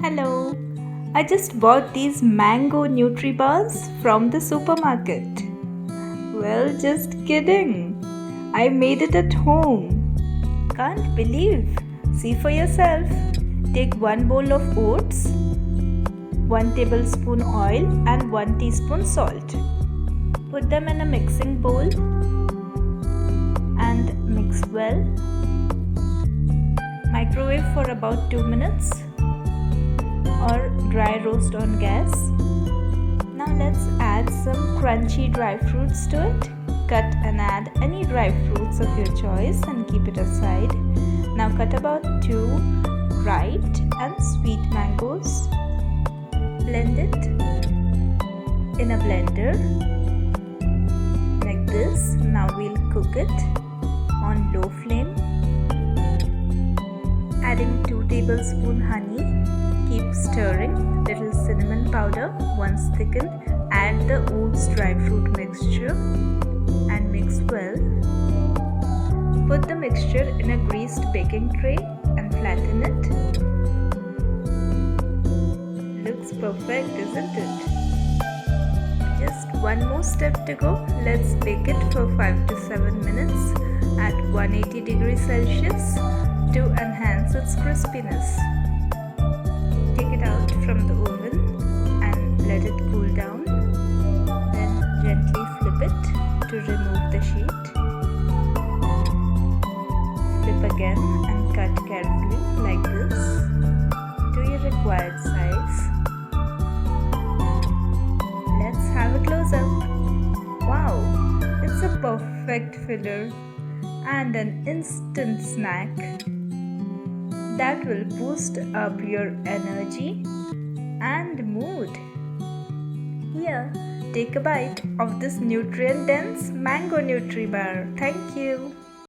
Hello, I just bought these mango Nutribars from the supermarket. Well, just kidding. I made it at home. Can't believe. See for yourself. Take 1 bowl of oats, 1 tablespoon oil, and 1 teaspoon salt. Put them in a mixing bowl and mix well. Microwave for about 2 minutes or dry roast on gas. Now let's add some crunchy dry fruits to it. Cut and add any dry fruits of your choice and keep it aside. Now cut about 2 ripe and sweet mangoes. Blend it in a blender like this. Now we'll cook it on low flame. Adding 2 tablespoons honey. Keep stirring. Little cinnamon powder. Once thickened, add the oats dry fruit mixture and mix well. Put the mixture in a greased baking tray and flatten it. Looks perfect, isn't it? Just one more step to go. Let's bake it for 5 to 7 minutes at 180 degrees Celsius to enhance its crispiness. Take it out from the oven and let it cool down. Then gently flip it to remove the sheet. Flip again and cut carefully like this to your required size. Let's have a close-up. Wow, it's a perfect filler and an instant snack that will boost up your energy and mood. Here, take a bite of this nutrient-dense mango Nutribar. Thank you.